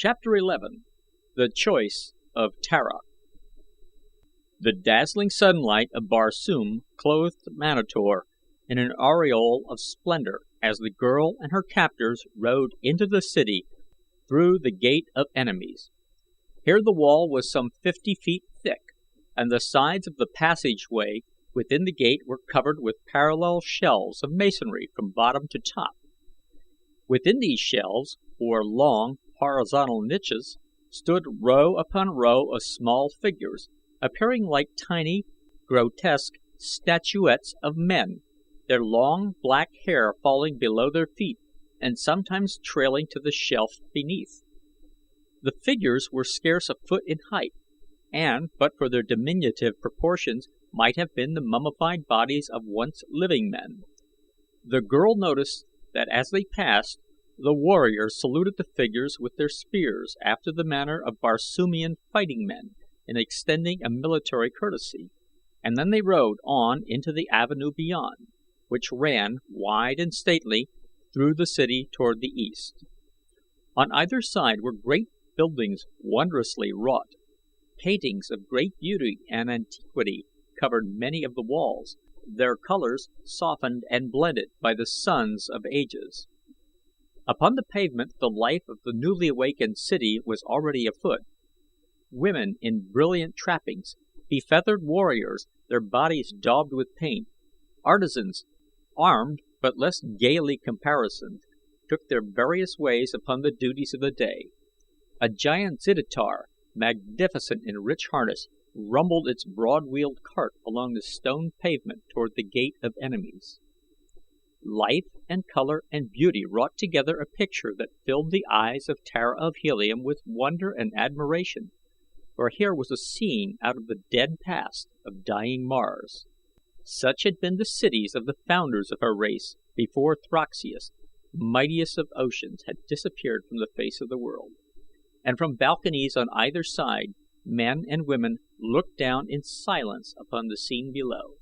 Chapter 11. The Choice of Tara. The dazzling sunlight of Barsoom clothed Manator in an aureole of splendor as the girl and her captors rode into the city through the Gate of Enemies. Here the wall was some 50 feet thick, and the sides of the passageway within the gate were covered with parallel shelves of masonry from bottom to top. Within these shelves, or long, horizontal niches, stood row upon row of small figures, appearing like tiny, grotesque statuettes of men, their long black hair falling below their feet and sometimes trailing to the shelf beneath. The figures were scarce a foot in height, and, but for their diminutive proportions, might have been the mummified bodies of once living men. The girl noticed that as they passed, the warriors saluted the figures with their spears after the manner of Barsoomian fighting men in extending a military courtesy, and then they rode on into the avenue beyond, which ran, wide and stately, through the city toward the east. On either side were great buildings wondrously wrought. Paintings of great beauty and antiquity covered many of the walls, their colors softened and blended by the suns of ages. Upon the pavement the life of the newly awakened city was already afoot. Women in brilliant trappings, befeathered warriors, their bodies daubed with paint, artisans, armed but less gaily caparisoned, took their various ways upon the duties of the day. A giant zitidar, magnificent in rich harness, rumbled its broad-wheeled cart along the stone pavement toward the Gate of Enemies. Life and color and beauty wrought together a picture that filled the eyes of Tara of Helium with wonder and admiration, for here was a scene out of the dead past of dying Mars. Such had been the cities of the founders of her race before Throxius, mightiest of oceans, had disappeared from the face of the world, and from balconies on either side men and women looked down in silence upon the scene below.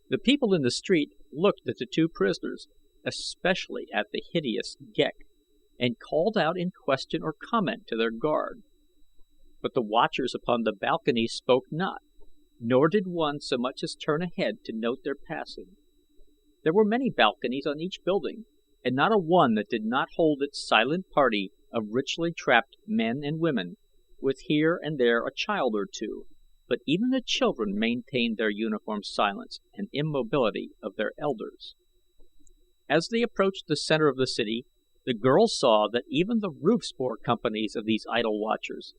The people in the street looked at the two prisoners, especially at the hideous Ghek, and called out in question or comment to their guard. But the watchers upon the balconies spoke not, nor did one so much as turn a head to note their passing. There were many balconies on each building, and not a one that did not hold its silent party of richly trapped men and women, with here and there a child or two, but even the children maintained their uniform silence and immobility of their elders. As they approached the center of the city, the girl saw that even the roofs bore companies of these idle watchers,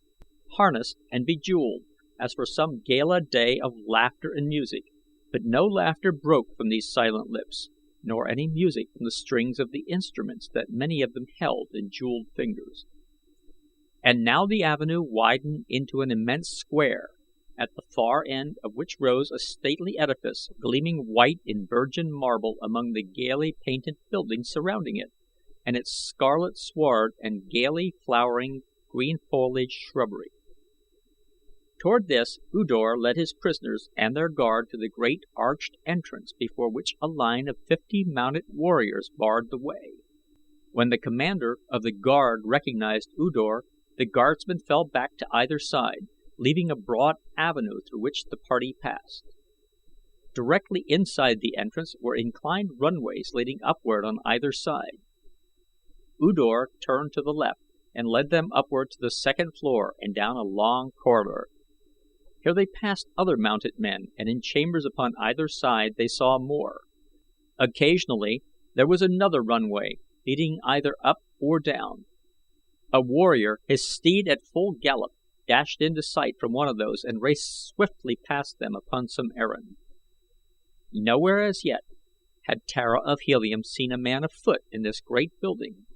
harnessed and bejeweled, as for some gala day of laughter and music, but no laughter broke from these silent lips, nor any music from the strings of the instruments that many of them held in jeweled fingers. And now the avenue widened into an immense square, at the far end of which rose a stately edifice gleaming white in virgin marble among the gaily painted buildings surrounding it, and its scarlet sward and gaily flowering green foliaged shrubbery. Toward this U Dor led his prisoners and their guard to the great arched entrance before which a line of 50 mounted warriors barred the way. When the commander of the guard recognized U Dor, the guardsmen fell back to either side, leaving a broad avenue through which the party passed. Directly inside the entrance were inclined runways leading upward on either side. U Dor turned to the left and led them upward to the second floor and down a long corridor. Here they passed other mounted men, and in chambers upon either side they saw more. Occasionally there was another runway leading either up or down. A warrior, his steed at full gallop, dashed into sight from one of those and raced swiftly past them upon some errand. Nowhere as yet had Tara of Helium seen a man afoot in this great building,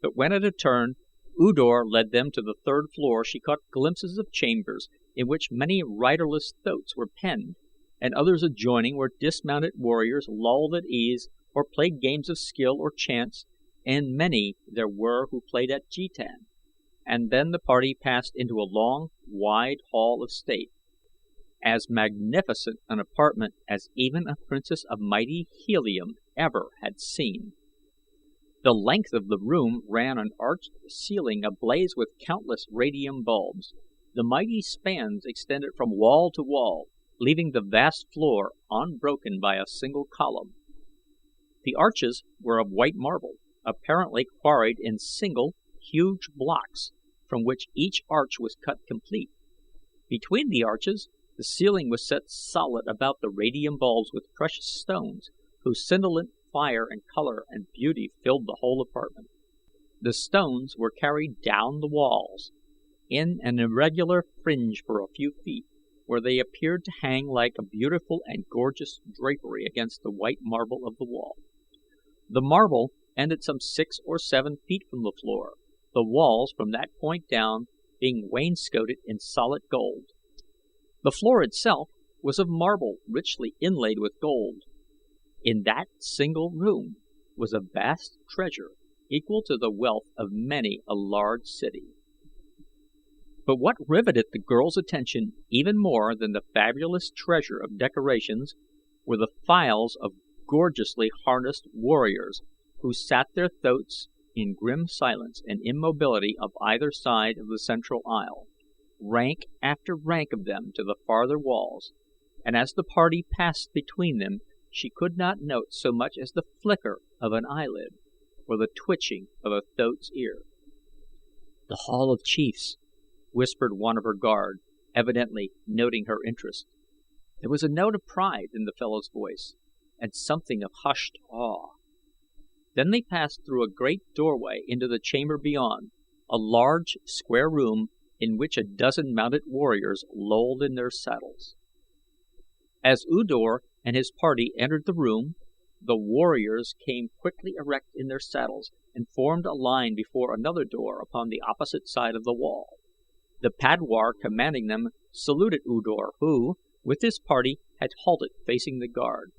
but when at a turn U Dor led them to the third floor she caught glimpses of chambers in which many riderless thoats were penned, and others adjoining where dismounted warriors lolled at ease or played games of skill or chance, and many there were who played at jetan. And then the party passed into a long, wide hall of state, as magnificent an apartment as even a princess of mighty Helium ever had seen. The length of the room ran an arched ceiling ablaze with countless radium bulbs. The mighty spans extended from wall to wall, leaving the vast floor unbroken by a single column. The arches were of white marble, apparently quarried in single, huge blocks, from which each arch was cut complete. Between the arches, the ceiling was set solid about the radium bulbs with precious stones, whose scintillant fire and color and beauty filled the whole apartment. The stones were carried down the walls, in an irregular fringe for a few feet, where they appeared to hang like a beautiful and gorgeous drapery against the white marble of the wall. The marble ended some 6 or 7 feet from the floor, the walls from that point down being wainscoted in solid gold. The floor itself was of marble richly inlaid with gold. In that single room was a vast treasure equal to the wealth of many a large city. But what riveted the girl's attention even more than the fabulous treasure of decorations were the files of gorgeously harnessed warriors who sat their thoats in grim silence and immobility of either side of the central aisle, rank after rank of them to the farther walls, and as the party passed between them she could not note so much as the flicker of an eyelid or the twitching of a thoat's ear. "The Hall of Chiefs," whispered one of her guard, evidently noting her interest. There was a note of pride in the fellow's voice, and something of hushed awe. Then they passed through a great doorway into the chamber beyond, a large, square room in which a dozen mounted warriors lolled in their saddles. As U Dor and his party entered the room, the warriors came quickly erect in their saddles and formed a line before another door upon the opposite side of the wall. The padwar commanding them saluted U Dor, who, with his party, had halted facing the guard.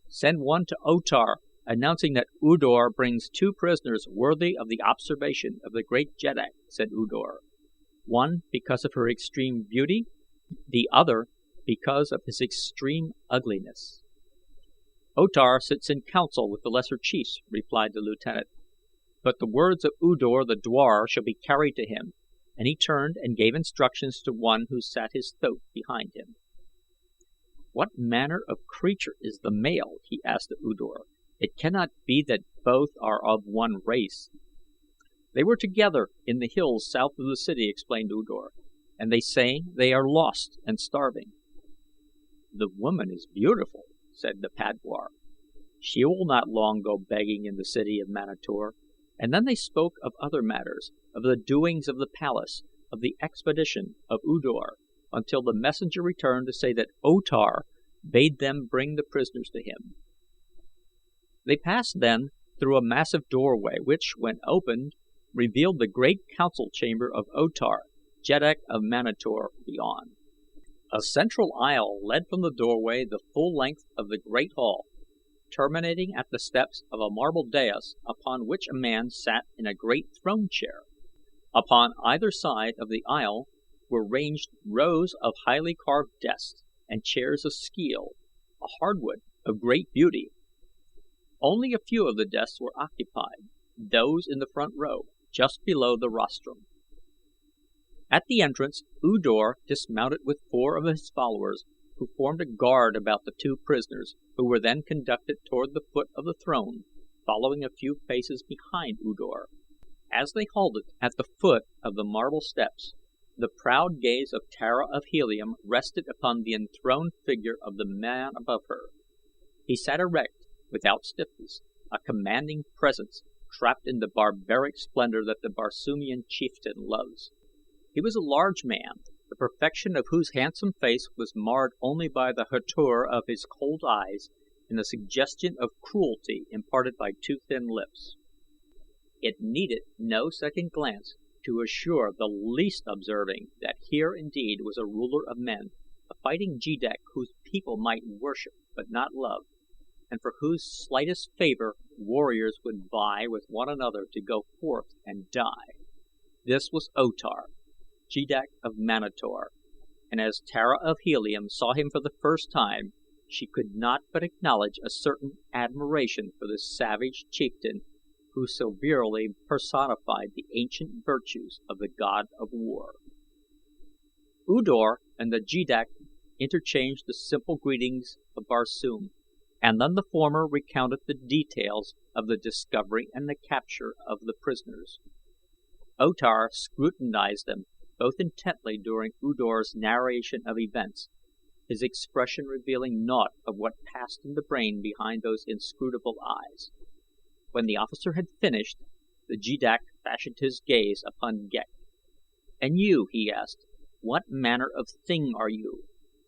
"Send one to O Tar, announcing that U Dor brings 2 prisoners worthy of the observation of the great Jeddak," said U Dor. "One because of her extreme beauty, the other because of his extreme ugliness." "O Tar sits in council with the lesser chiefs," replied the lieutenant, "but the words of U Dor the dwar shall be carried to him," and he turned and gave instructions to one who sat his thoat behind him. "What manner of creature is the male?" he asked of U Dor. "It cannot be that both are of one race." "They were together in the hills south of the city," explained U Dor, "and they say they are lost and starving." "The woman is beautiful," said the padwar. "She will not long go begging in the city of Manator." And then they spoke of other matters, of the doings of the palace, of the expedition of U Dor, until the messenger returned to say that O Tar bade them bring the prisoners to him. They passed then through a massive doorway which, when opened, revealed the great council chamber of O Tar, Jeddak of Manator, beyond. A central aisle led from the doorway the full length of the great hall, terminating at the steps of a marble dais upon which a man sat in a great throne chair. Upon either side of the aisle were ranged rows of highly carved desks and chairs of skeel, a hardwood of great beauty. Only a few of the desks were occupied, those in the front row, just below the rostrum. At the entrance U Dor dismounted with 4 of his followers, who formed a guard about the 2 prisoners, who were then conducted toward the foot of the throne, following a few paces behind U Dor. As they halted at the foot of the marble steps, the proud gaze of Tara of Helium rested upon the enthroned figure of the man above her. He sat erect, without stiffness, a commanding presence, trapped in the barbaric splendor that the Barsoomian chieftain loves. He was a large man, the perfection of whose handsome face was marred only by the hauteur of his cold eyes and the suggestion of cruelty imparted by 2 thin lips. It needed no second glance to assure the least observing that here indeed was a ruler of men, a fighting jeddak whose people might worship but not love, and for whose slightest favor warriors would vie with one another to go forth and die. This was O Tar, Jeddak of Manator, and as Tara of Helium saw him for the first time, she could not but acknowledge a certain admiration for this savage chieftain who so virally personified the ancient virtues of the god of war. U Dor and the Jeddak interchanged the simple greetings of Barsoom, and then the former recounted the details of the discovery and the capture of the prisoners. O Tar scrutinized them both intently during U Dor's narration of events, his expression revealing naught of what passed in the brain behind those inscrutable eyes. When the officer had finished, the Jeddak fastened his gaze upon Ghek. "And you," he asked, "what manner of thing are you?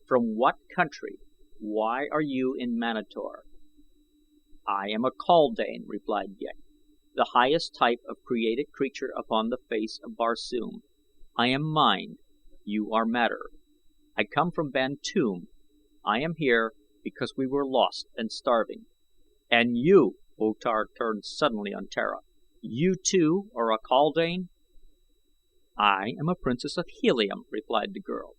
From what country? Why are you in Manator?" "I am a kaldane," replied Ghek, "the highest type of created creature upon the face of Barsoom. I am mind, you are matter. I come from Bantoom. I am here because we were lost and starving." "And you," O Tar turned suddenly on Tara, "you too are a kaldane?" "I am a princess of Helium," replied the girl.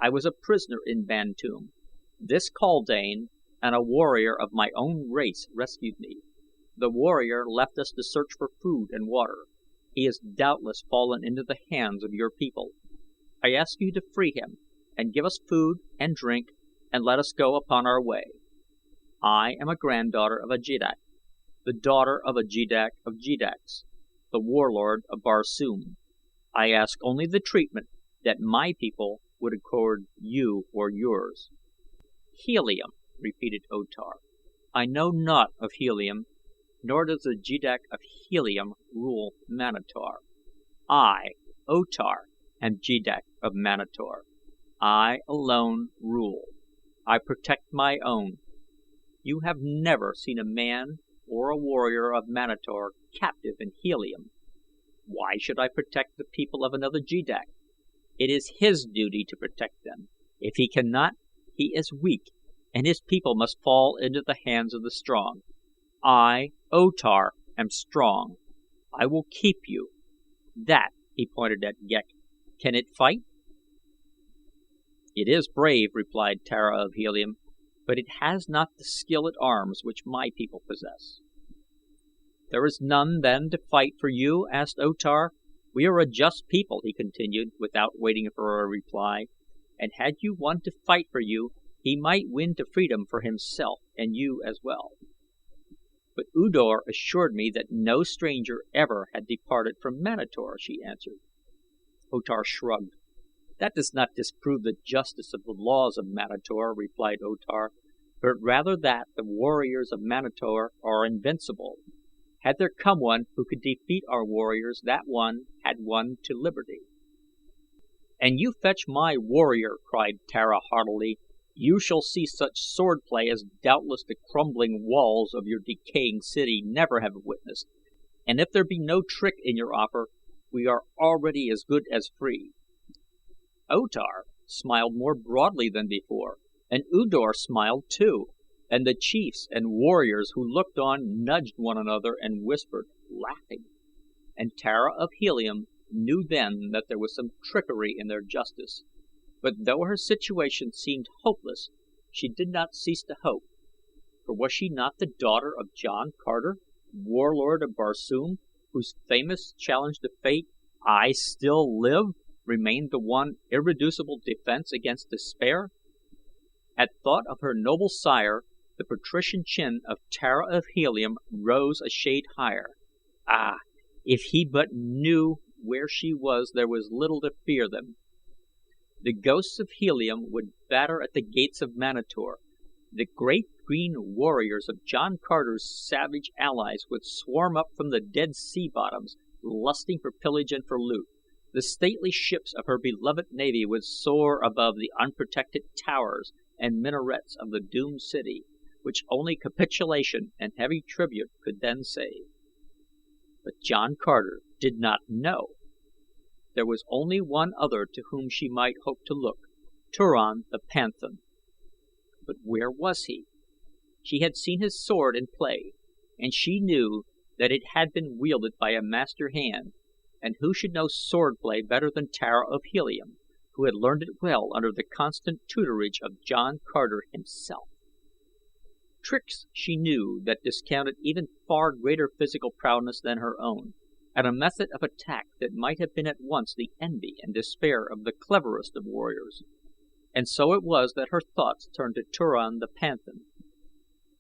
"I was a prisoner in Bantoom. This kaldane and a warrior of my own race rescued me. The warrior left us to search for food and water. He has doubtless fallen into the hands of your people. I ask you to free him and give us food and drink and let us go upon our way. I am a granddaughter of a Jeddak, the daughter of a Jeddak of Jeddaks, the warlord of Barsoom. I ask only the treatment that my people would accord you or yours." "Helium," repeated O Tar. "I know naught of Helium, nor does the Jeddak of Helium rule Manator. I, O Tar, am Jeddak of Manator. I alone rule. I protect my own. You have never seen a man or a warrior of Manator captive in Helium. Why should I protect the people of another Jeddak? It is his duty to protect them. If he cannot, he is weak, and his people must fall into the hands of the strong. I, O Tar, am strong. I will keep you. That," he pointed at Ghek, "can it fight?" "It is brave," replied Tara of Helium, "but it has not the skill at arms which my people possess." "There is none then to fight for you?" asked O Tar. "We are a just people," he continued, without waiting for a reply, "and had you one to fight for you he might win to freedom for himself and you as well." "But U Dor assured me that no stranger ever had departed from Manator," she answered. O Tar shrugged. "That does not disprove the justice of the laws of Manator," replied O Tar, "but rather that the warriors of Manator are invincible. Had there come one who could defeat our warriors that one had won to liberty." "And you fetch my warrior," cried Tara heartily. "You shall see such swordplay as doubtless the crumbling walls of your decaying city never have witnessed, and if there be no trick in your offer we are already as good as free." O Tar smiled more broadly than before, and U Dor smiled too, and the chiefs and warriors who looked on nudged one another and whispered, laughing. And Tara of Helium knew then that there was some trickery in their justice, but though her situation seemed hopeless she did not cease to hope, for was she not the daughter of John Carter, warlord of Barsoom, whose famous challenge to fate, "I still live," remained the one irreducible defense against despair? At thought of her noble sire the patrician chin of Tara of Helium rose a shade higher. Ah, if he but knew where she was there was little to fear them. The ghosts of Helium would batter at the gates of Manator. The great green warriors of John Carter's savage allies would swarm up from the dead sea bottoms, lusting for pillage and for loot. The stately ships of her beloved navy would soar above the unprotected towers and minarets of the doomed city, which only capitulation and heavy tribute could then save. But John Carter did not know. There was only one other to whom she might hope to look, Turan the Panthan. But where was he? She had seen his sword in play, and she knew that it had been wielded by a master hand, and who should know swordplay better than Tara of Helium, who had learned it well under the constant tutorage of John Carter himself. tricks she knew that discounted even far greater physical prowess than her own, and a method of attack that might have been at once the envy and despair of the cleverest of warriors. And so it was that her thoughts turned to Turan the panthan,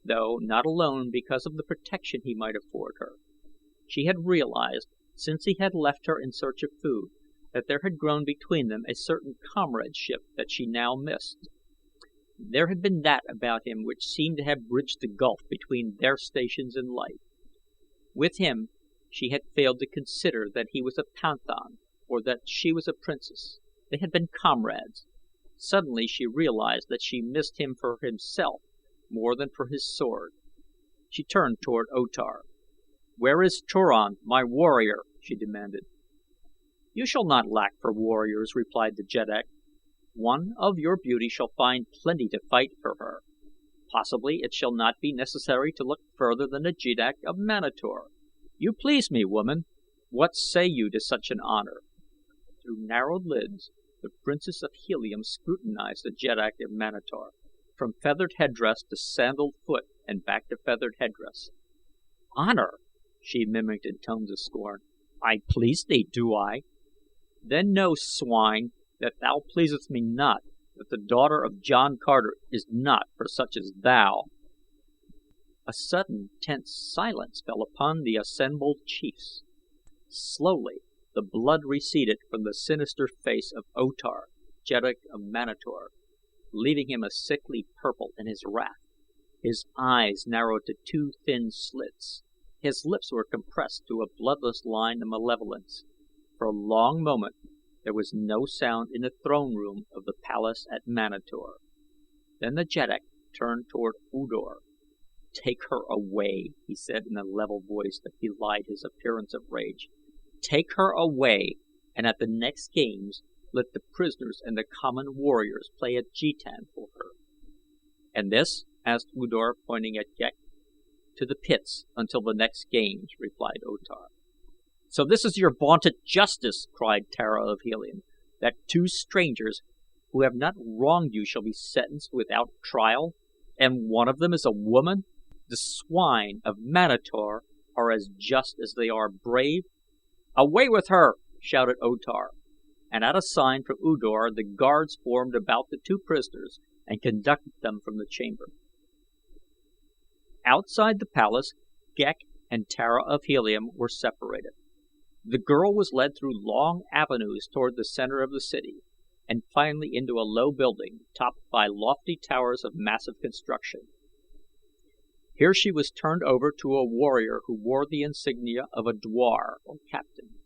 though not alone because of the protection he might afford her. She had realized, since he had left her in search of food, that there had grown between them a certain comradeship that she now missed. There had been that about him which seemed to have bridged the gulf between their stations in life. With him she had failed to consider that he was a panthan or that she was a princess. They had been comrades. Suddenly she realized that she missed him for himself more than for his sword. She turned toward O Tar. "Where is Turan, my warrior?" she demanded. "You shall not lack for warriors," replied the jeddak. "One of your beauty shall find plenty to fight for her. Possibly it shall not be necessary to look further than the jeddak of Manator. You please me, woman. What say you to such an honor?" Through narrowed lids the Princess of Helium scrutinized the jeddak of Manator, from feathered headdress to sandaled foot and back to feathered headdress. "Honor!" she mimicked in tones of scorn. "I please thee, do I? Then know, swine, that thou pleasest me not, that the daughter of John Carter is not for such as thou." A sudden tense silence fell upon the assembled chiefs. Slowly the blood receded from the sinister face of O Tar, jeddak of Manator, leaving him a sickly purple in his wrath. His eyes narrowed to two thin slits. His lips were compressed to a bloodless line of malevolence. For a long moment there was no sound in the throne room of the palace at Manator. Then the jeddak turned toward U Dor. "Take her away," he said in a level voice that belied his appearance of rage. "Take her away, and at the next games let the prisoners and the common warriors play at jetan for her." "And this?" asked U Dor, pointing at Ghek. "To the pits until the next games," replied O Tar. "So this is your vaunted justice," cried Tara of Helium, "that two strangers who have not wronged you shall be sentenced without trial, and one of them is a woman? The swine of Manator are as just as they are brave." "Away with her!" shouted O Tar, and at a sign from U Dor the guards formed about the two prisoners and conducted them from the chamber. Outside the palace Ghek and Tara of Helium were separated. The girl was led through long avenues toward the center of the city, and finally into a low building topped by lofty towers of massive construction. Here she was turned over to a warrior who wore the insignia of a dwar, or captain.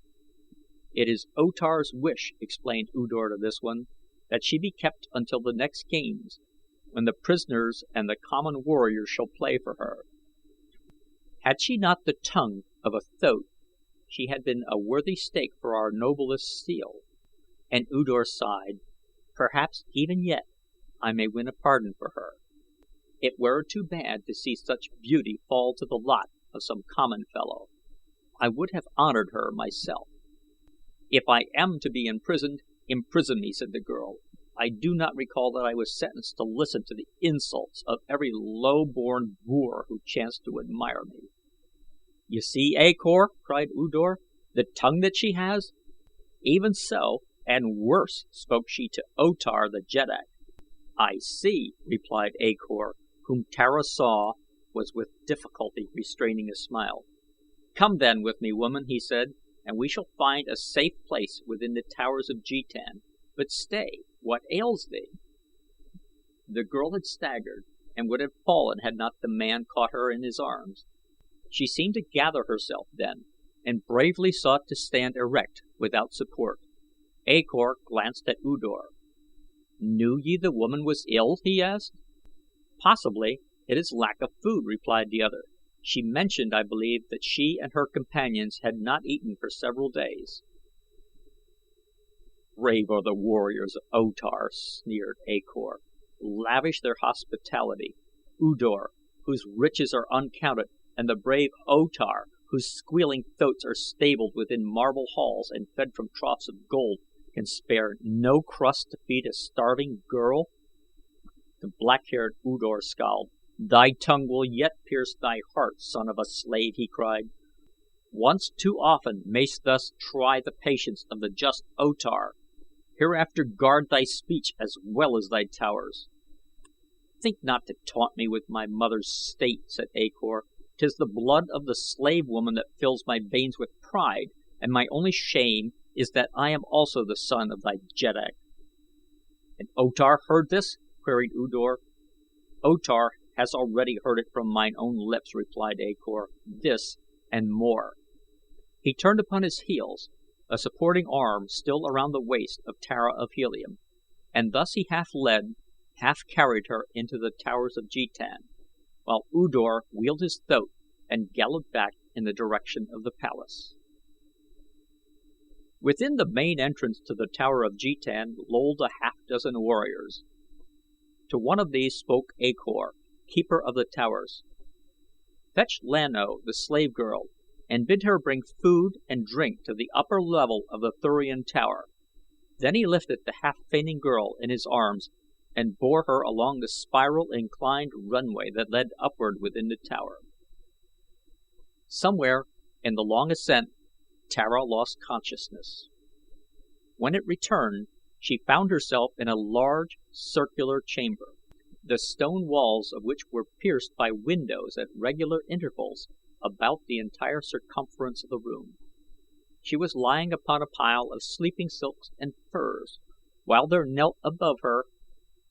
"It is O Tar's wish," explained U Dor to this one, "that she be kept until the next games, when the prisoners and the common warriors shall play for her. Had she not the tongue of a thoat, she had been a worthy stake for our noblest steel." And U Dor sighed. "Perhaps even yet I may win a pardon for her. It were too bad to see such beauty fall to the lot of some common fellow. I would have honored her myself." "If I am to be imprisoned, imprison me," said the girl. "I do not recall that I was sentenced to listen to the insults of every low-born boor who chanced to admire me." "You see, A Kor," cried U Dor, "the tongue that she has? Even so, and worse, spoke she to O Tar the jeddak." "I see," replied A Kor, whom Tara saw was with difficulty restraining a smile. "Come then with me, woman," he said, "and we shall find a safe place within the towers of jetan. But stay, what ails thee?" The girl had staggered and would have fallen had not the man caught her in his arms. She seemed to gather herself then, and bravely sought to stand erect without support. A Kor glanced at U Dor. "Knew ye the woman was ill?" he asked. "Possibly it is lack of food," replied the other. "She mentioned, I believe, that she and her companions had not eaten for several days." "Brave are the warriors of O Tar," sneered A Kor. "Lavish their hospitality, U Dor, whose riches are uncounted, and the brave O Tar, whose squealing thoats are stabled within marble halls and fed from troughs of gold, can spare no crust to feed a starving girl." The black-haired U Dor scowled. "Thy tongue will yet pierce thy heart, son of a slave," he cried. "Once too often mayst thus try the patience of the just O Tar. Hereafter guard thy speech as well as thy towers." "Think not to taunt me with my mother's state," said A Kor. "'Tis the blood of the slave woman that fills my veins with pride, and my only shame is that I am also the son of thy jeddak." "And O Tar heard this?" queried U Dor. "O Tar has already heard it from mine own lips," replied A Kor. "This and more." He turned upon his heels, a supporting arm still around the waist of Tara of Helium, and thus he half led, half carried her into the towers of Jetan, while U Dor wheeled his thoat and galloped back in the direction of the palace. Within the main entrance to the Tower of Jetan lolled a half dozen warriors. To one of these spoke A Kor, keeper of the towers. "Fetch Lan O, the slave girl, and bid her bring food and drink to the upper level of the Thurian tower." Then he lifted the half fainting girl in his arms and bore her along the spiral inclined runway that led upward within the tower. Somewhere in the long ascent Tara lost consciousness. When it returned she found herself in a large circular chamber, the stone walls of which were pierced by windows at regular intervals about the entire circumference of the room. She was lying upon a pile of sleeping silks and furs, while there knelt above her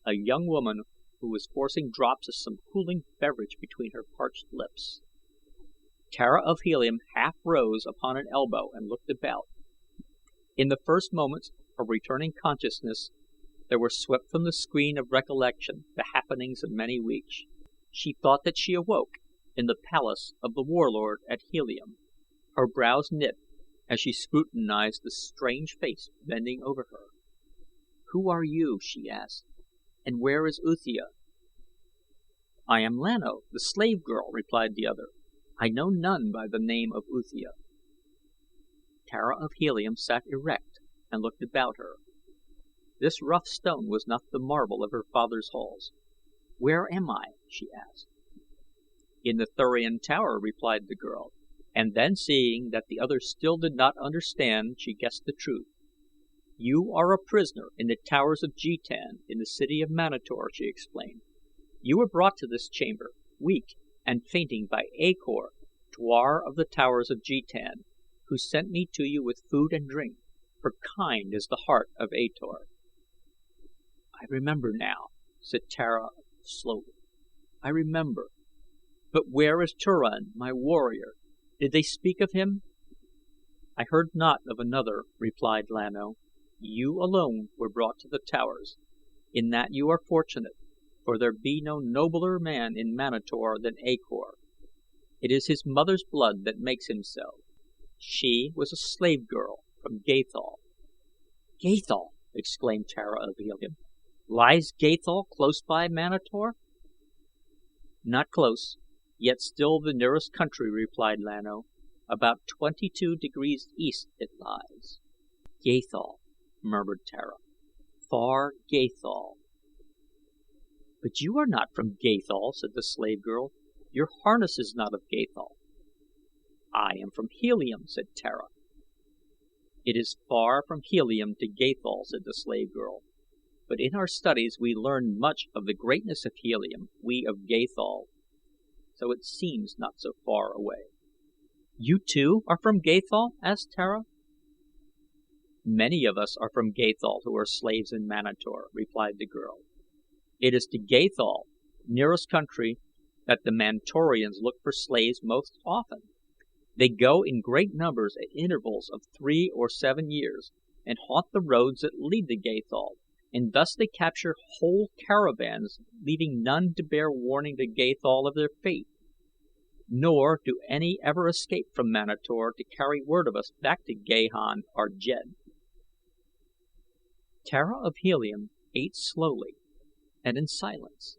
a young woman who was forcing drops of some cooling beverage between her parched lips. Tara of Helium half rose upon an elbow and looked about. In the first moments of returning consciousness there were swept from the screen of recollection the happenings of many weeks. She thought that she awoke in the palace of the warlord at Helium. Her brows knit as she scrutinized the strange face bending over her. "Who are you?" she asked, "and where is Uthia?" "I am Lan O, the slave girl," replied the other. "I know none by the name of Uthia." Tara of Helium sat erect and looked about her. This rough stone was not the marble of her father's halls. "Where am I?" she asked. "In the Thurian tower," replied the girl, and then seeing that the other still did not understand she guessed the truth. "You are a prisoner in the towers of Jetan in the city of Manator," she explained. "You were brought to this chamber, weak and fainting, by A Kor, Dwar of the towers of Jetan, who sent me to you with food and drink, for kind is the heart of A Tor." "I remember now," said Tara slowly. "I remember. But where is Turan, my warrior? Did they speak of him?" "I heard naught of another," replied Lan O. "You alone were brought to the towers. In that you are fortunate, for there be no nobler man in Manator than A Kor. It is his mother's blood that makes him so. She was a slave girl from Gathol." "Gathol!" exclaimed Tara of Helium. "Lies Gathol close by Manator?" "Not close, yet still the nearest country," replied Lan O. "About 22 degrees east it lies." "Gathol," murmured Tara. "Far Gathol." "But you are not from Gathol," said the slave girl. "Your harness is not of Gathol." "I am from Helium," said Tara. "It is far from Helium to Gathol," said the slave girl, "but in our studies we learned much of the greatness of Helium, we of Gathol, so it seems not so far away." "You too are from Gathol?" asked Tara. "Many of us are from Gathol who are slaves in Manator," replied the girl. "It is to Gathol, nearest country, that the Mantorians look for slaves most often. They go in great numbers at intervals of 3 or 7 years and haunt the roads that lead to Gathol, and thus they capture whole caravans, leaving none to bear warning to Gathol of their fate. Nor do any ever escape from Manator to carry word of us back to Gahan or Jed." Tara of Helium ate slowly and in silence.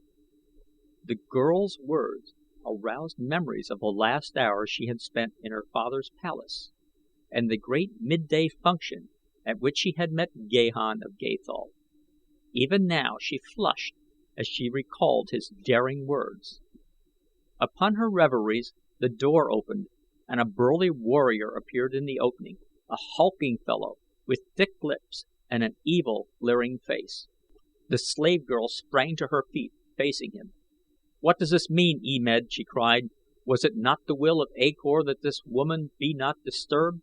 The girl's words aroused memories of the last hours she had spent in her father's palace, and the great midday function at which she had met Gahan of Gathol. Even now she flushed as she recalled his daring words. Upon her reveries the door opened and a burly warrior appeared in the opening, a hulking fellow with thick lips and an evil, leering face. The slave girl sprang to her feet, facing him. "What does this mean, E Med?" she cried. "Was it not the will of A Kor that this woman be not disturbed?"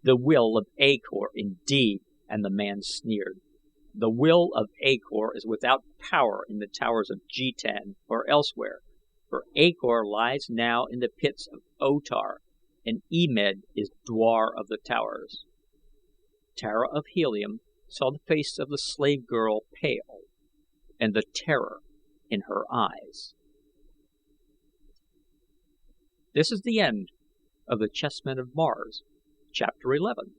"The will of A Kor, indeed!" and the man sneered. "The will of A Kor is without power in the towers of Jetan or elsewhere, for A Kor lies now in the pits of O Tar and E Med is dwar of the towers." Tara of Helium saw the face of the slave girl pale, and the terror in her eyes. This is the end of the Chessmen of Mars, Chapter 11.